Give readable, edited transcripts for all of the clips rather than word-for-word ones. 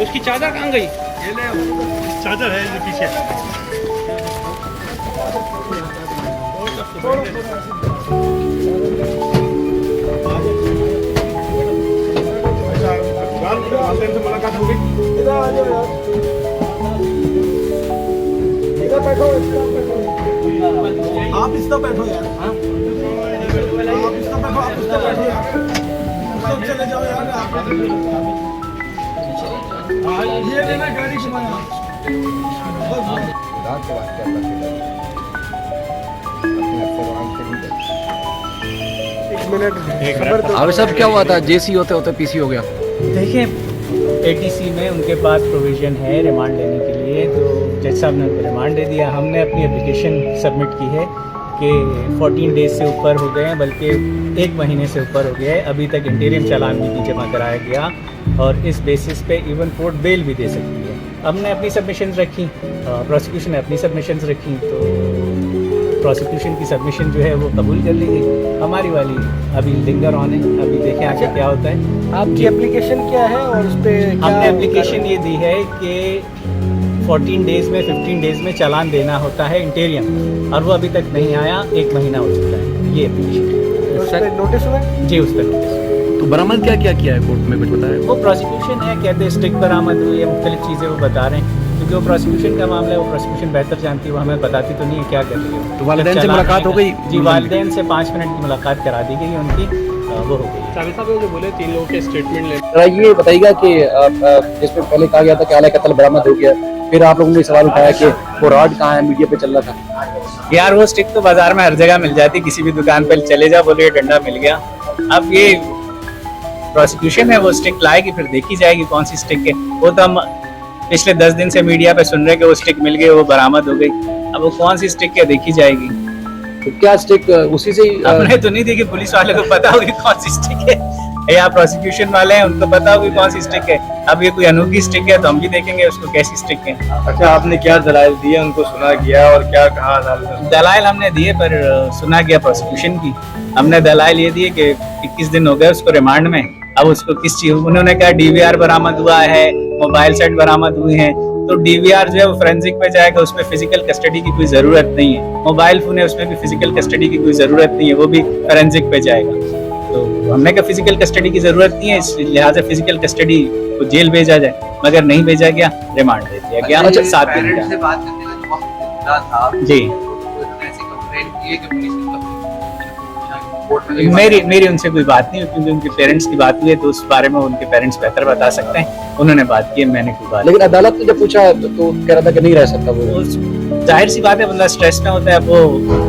उसकी चादर कहाँ गई? ये ले, चादर है ये पीछे। से मुलाकात हो गई। इधर आ जाओ यार, इधर बैठो, आप इस तरफ बैठो यार। आप इस तरफ बैठो, आप इस तरफ बैठो यार, चले जाओ यार। ये लेना गाड़ी घुमाया। अब सब क्या हुआ था? जेसी होते होते पीसी हो गया। देखिए, एटीसी में उनके पास प्रोविज़न है रिमांड लेने के लिए, तो जज साहब ने उनको रिमांड दे दिया। हमने अपनी एप्लीकेशन सबमिट की है कि 14 डेज से ऊपर हो गए हैं, बल्कि 1 महीने से ऊपर हो गया है। अभी तक इंटीरियम चालान भी नहीं जमा कराया गया और इस बेसिस पे इवन कोर्ट बेल भी दे सकती है। हमने अपनी सबमिशंस रखी, प्रोसिक्यूशन ने अपनी सबमिशंस रखी, तो प्रोसिक्यूशन की सबमिशन जो है वो कबूल कर ली गई। हमारी वाली अभी लिंगर ऑन है, अभी देखें आगे क्या होता है। आपकी एप्लीकेशन क्या है और उस पर हमने एप्लीकेशन ये दी है कि 14 डेज़ में 15 डेज़ में चालान देना होता है इंटीरियम, और वो अभी तक नहीं आया। 1 महीना हो चुका है ये एप्लीकेशन। नोटिस हुआ? जी, उस पर नोटिस। तो बरामद क्या क्या किया है कोर्ट में, कुछ बताया? वो प्रोसिक्यूशन है, कहते हैं स्टिक बरामद हुई है, मुख्तलिफ चीज़ें वो बता रहे हैं, क्योंकि वो प्रोसिक्यूशन का मामला है, वो प्रोसिक्यूशन बेहतर जानती है, वो हमें बताती तो नहीं है क्या कर रही है। तो वालिदैन से मुलाकात हो गई? जी, वालिदैन से 5 मिनट की मुलाकात करा दी गई उनकी, वो हो गई। साबिर साहब जो बोले 3 लोगों के स्टेटमेंट ले, ये बताइएगा कि जिसमें पहले कहा गया था कि आला कत्ल बरामद हो गया, फिर आप लोगों ने सवाल उठाया कि वो रॉड कहाँ है, मीडिया पे चल रहा था। यार वो स्टिक तो बाजार में हर जगह मिल जाती, किसी भी दुकान पर चले जाओ, बोले डंडा मिल गया। अब ये प्रोसिक्यूशन है, वो स्टिक लाएगी, फिर देखी जाएगी कौन सी स्टिक है। वो तो हम पिछले 10 दिन से मीडिया पे सुन रहे हैं कि वो स्टिक मिल गई, वो बरामद हो गई। अब वो कौन सी स्टिक है देखी जाएगी। तो क्या स्टिक उसी से ही हमने तो नहीं देखी, पुलिस वाले को पता होगी कौन सी स्टिक है, या प्रोसिक्यूशन वाले हैं उनको पता होगी कौन सी स्टिक है। अब ये कोई अनोखी स्टिक है तो हम भी देखेंगे उसको कैसी स्टिक है। अच्छा, आपने क्या दलाइल दिए, उनको सुना गया और क्या कहा अदालत ने? दलाइल हमने दिए पर सुना गया प्रोसिक्यूशन की। हमने दलाइल ये दिए कि 21 दिन हो गए उसको रिमांड में। अब उसको किस चीज, उन्होंने कहा डीवीआर बरामद हुआ है, मोबाइल सेट बरामद हुए हैं, तो डीवीआर जो है वो फोरेंसिक पे जाएगा, उसमें फिजिकल कस्टडी की कोई जरूरत नहीं है। मोबाइल फोन है, उसमें भी फिजिकल कस्टडी की कोई जरूरत नहीं है, वो भी फोरेंसिक पे जाएगा। तो हमने कहा फिजिकल कस्टडी की जरूरत नहीं है, इस लिहाजा फिजिकल कस्टडी को जेल भेजा जाए, मगर नहीं भेजा गया, रिमांड दे दिया गया। अच्छा, 7 दिन का। से बात करने में जो वक्त मिला था जी, तो उन्होंने ऐसी कंप्लेंट की है कि पुलिस ने मेरी उनसे कोई बात नहीं हुई, क्योंकि उनके पेरेंट्स की बात हुई है, तो उस बारे में उनके पेरेंट्स बेहतर बता सकते हैं। उन्होंने बात की है, मैंने कोई बात। लेकिन अदालत ने जब पूछा तो कह रहा था कि नहीं रह सकता वो। जाहिर सी बात है, बंदा स्ट्रेस में होता है, वो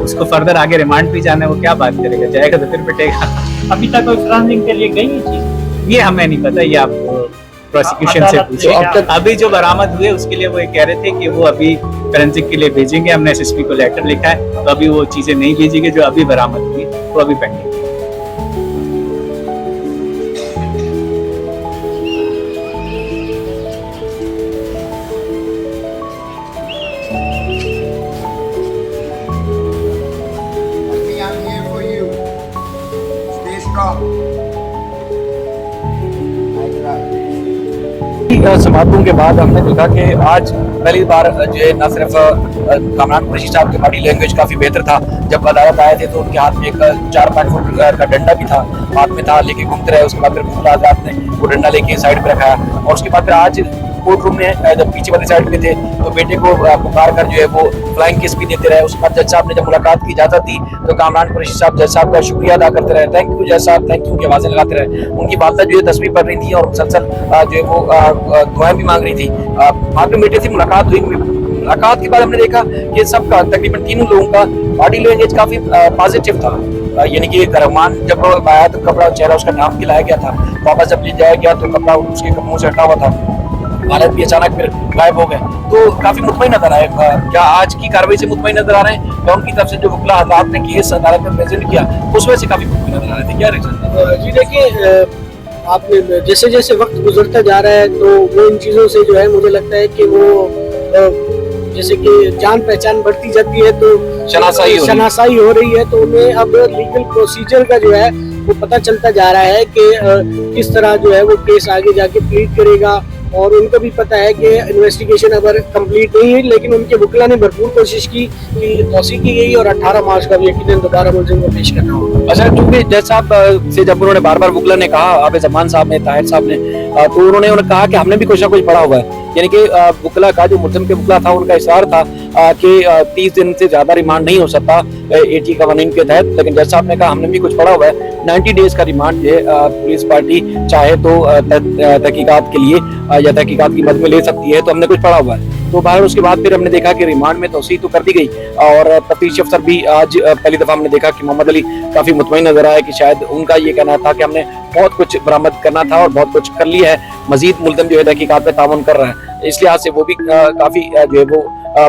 उसको फर्दर आगे रिमांड भी जाना है, वो क्या बात करेगा, जाएगा तो फिर पिटेगा। अभी तक कोई फोरेंसिक के लिए गई ये चीज? ये हमें नहीं पता, ये आप प्रोसिक्यूशन से पूछे। अब तक अभी जो बरामद हुए उसके लिए वो ये कह रहे थे कि वो अभी फोरेंसिक के लिए भेजेंगे, हमने एसएसपी को लेटर लिखा है, तो अभी वो चीजें नहीं भेजेंगे जो अभी बरामद हुई, वो अभी pending. I'm here for you. Stay strong. समाप्तों के बाद हमने देखा कि आज पहली बार जो है न सिर्फ कामरान कुरैशी साहब की बॉडी लैंग्वेज काफ़ी बेहतर था। जब अदालत आए थे तो उनके हाथ में एक 4-5 फुट का डंडा भी था, हाथ में था, लेके घूमते रहे। उसके बाद फिर मुफ्ती आजाद ने वो डंडा लेके साइड पे रखा, और उसके बाद फिर आज कोर्ट रूम में जब पीछे वाली साइड पे थे तो बेटे को पुकार कर जो है वो फ्लाइंग किस भी देते रहे। उसके बाद जज साहब ने जब मुलाकात की इजाजत दी तो कामरान कुरैशी साहब जज साहब का शुक्रिया अदा करते रहे, थैंक यू जज साहब, थैंक यू की आवाजें लगाते रहे। उनकी वालदा जो है 10वीं पढ़ रही थी और मुसलसल जो है वो दुआएं भी मांग रही थी। बाद में बेटे से मुलाकात हुई। मुलाकात के बाद हमने देखा कि सबका तकरीबन तीनों लोगों का बॉडी लैंग्वेज काफी पॉजिटिव था। यानी कि रहमान जब आया तो कपड़ा चेहरा उसका ढांप के लाया गया था, वापस जब ले जाया गया तो कपड़ा उसके कपड़ों से हटा हुआ था, हालत भी अचानक फिर गायब हो गए। तो काफी मुतमईन नजर आए। क्या आज की कार्रवाई से मुतमईन नजर आ रहे हैं या उनकी तरफ से जो वकील हजरात ने केस अदालत में प्रेजेंट किया उस वजह से काफी मुतमईन नजर आ रहे थे? क्या रिएक्शन? जी देखिए, आपने जैसे जैसे वक्त गुजरता जा रहा है तो वो इन चीज़ों से जो है मुझे लगता है कि वो जैसे कि जान पहचान बढ़ती जाती है तो शनासाई हो रही है, तो उन्हें अब लीगल प्रोसीजर का जो है वो पता चलता जा रहा है कि किस तरह जो है वो केस आगे जाके प्लीड करेगा। और उनको भी पता है कि इन्वेस्टिगेशन अगर कंप्लीट नहीं हुई, लेकिन उनके वकील ने भरपूर कोशिश की कि तौसीक की गई और 18 मार्च का भी यकीनन दोबारा मुलजिम को पेश करना होगा। अच्छा, क्योंकि जज साहब से जब उन्होंने बार बार वकील ने कहा, आबिद जमान साहब ने, ताहिर साहब ने, तो उन्होंने कहा कि हमने भी कुछ ना कुछ पढ़ा हुआ है। यानी कि वकील का जो मुलजिम के वकील था उनका इशरार था कि 30 दिन से ज्यादा रिमांड नहीं हो सकता AT कानून के तहत, लेकिन जज साहब ने कहा हमने भी कुछ पढ़ा हुआ है, 90 डेज का रिमांड है, पुलिस पार्टी चाहे तो तहकीकात के लिए या तहकीकात की मद में ले सकती है, तो हमने कुछ पढ़ा हुआ है। तो बाहर उसके बाद फिर हमने देखा कि रिमांड में तौसीह तो कर दी गई और तफ्तीश अफसर भी आज पहली दफा हमने देखा कि मोहम्मद अली काफी मुतमईन नजर आया कि शायद उनका ये कहना था कि हमने बहुत कुछ बरामद करना था और बहुत कुछ कर लिया है, मजीद मुलजिम जो है तहकीकात में ताउन कर रहा है, इस लिहाज से वो भी काफी जो है वो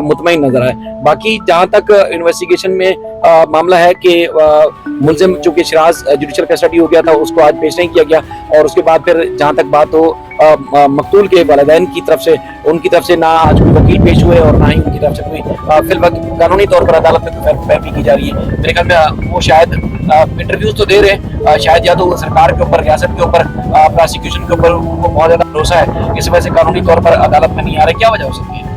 मुतमईन नजर आए। बाकी जहाँ तक इन्वेस्टिगेशन में मामला है कि मुलजिम चूंकि शिराज जुडिशल कस्टडी हो गया था उसको आज पेश नहीं किया गया, और उसके बाद फिर जहाँ तक बात हो मकतूल के वालिदैन की तरफ से, उनकी तरफ से ना आज कोई वकील पेश हुए और ना ही उनकी तरफ से कोई फिलहाल कानूनी तौर पर अदालत में कोई पैरवी की जा रही है। मेरे ख्याल में वो शायद इंटरव्यूज तो दे रहे हैं, शायद या तो सरकार के ऊपर, रियासत के ऊपर, प्रोसिक्यूशन के ऊपर उनको बहुत ज्यादा भरोसा है, इस वजह से कानूनी तौर पर अदालत में नहीं आ रहे। क्या वजह हो सकती है?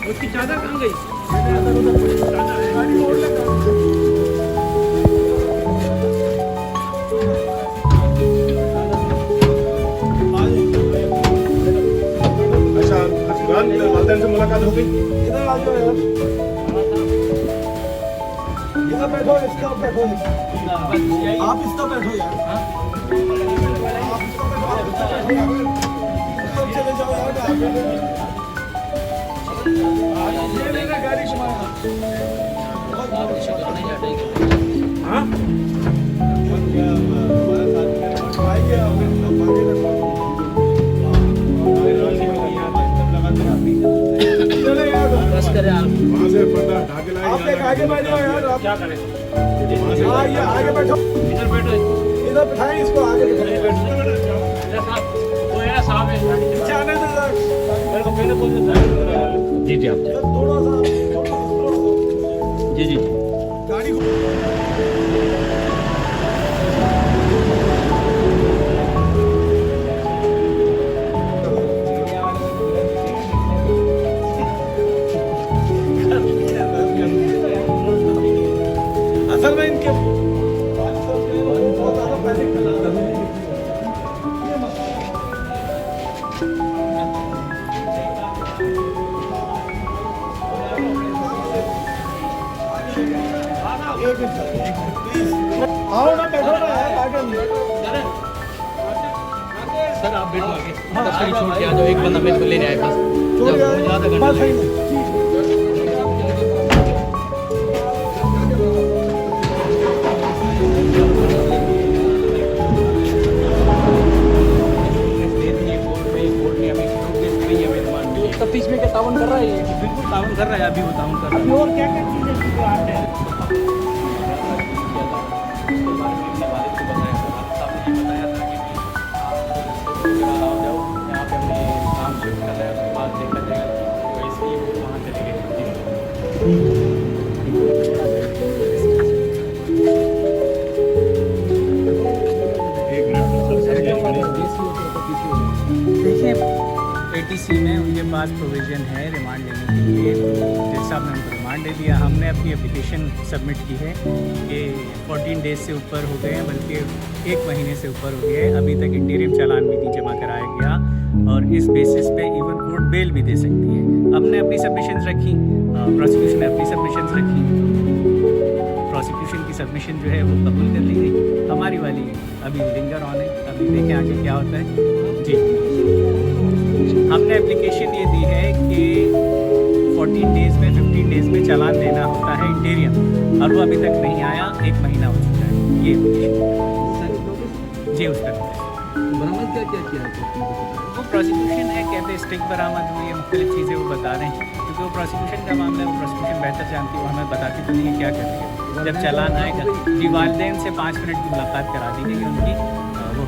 उसकी चादर कहाँ गई? अच्छा, वालदैन से मुलाकात हो गई? इधर आ जाओ यार, इधर बैठो, इसका बैठो, आप इसका बैठो यार, आप इसका बैठो, आप चले जाओ यार, गाड़ी घुमाना। हाँ? वहाँ से पर्दा ढा के लाए। आप आगे बैठ जाओ यार, आप क्या करें? आगे बैठो, इधर बैठो, इधर बिठाएं इसको, आगे जी जी आप थोड़ा सा जी जी गाड़ी असल में इनके बहुत ज्यादा पैसे आओ ना, बैठो ना यार, आगे सर आप बैठो आगे, तस्करी छोड़ के आ जाओ, एक बंदा मेरे को लेने आए बस। छोड़ यार, बात सही नहीं। तफ्तीश में क्या ताउन कर रहा है? बिल्कुल ताउन कर रहा है, अभी वो ताउन कर रहा है। और क्या क्या चीजें आपने ATC में उनके पास प्रोविजन है रिमांड लेने के लिए, तो जज साहब ने उनको रिमांड दे दिया। हमने अपनी एप्लीकेशन सबमिट की है कि 14 डेज से ऊपर हो गए हैं, बल्कि 1 महीने से ऊपर हो गए हैं। अभी तक इंटीरियम चालान भी नहीं जमा कराया गया और इस बेसिस पे इवन कोर्ट बेल भी दे सकती है। हमने अपनी सबमिशंस रखी, प्रोसिक्यूशन ने अपनी सबमिशंस रखी, प्रोसिक्यूशन की सबमिशन जो है वो कबूल कर ली गई। हमारी वाली अभी लिंगर ऑन है, अभी देखें आगे क्या होता है। जी, हमने एप्लीकेशन ये दी है कि 14 डेज़ में 15 डेज़ में चालान देना होता है इंटीरियम, और वो अभी तक नहीं आया। 1 महीना हो चुका है ये जी। उस पर बरामद क्या क्या किया है? वो प्रोसिक्यूशन है, कहते हैं स्टिक बरामद हुई है, मुख्तलिफ चीज़ें वो बता रहे हैं, क्योंकि वो प्रोसिक्यूशन का मामला है। वो प्रोसिक्यूशन बेहतर जानती है, वो हमें बताती तो नहीं है क्या कर रही है। जब चालान आएगा जी, वालिदैन से 5 मिनट की मुलाकात करा दी गई उनकी, वो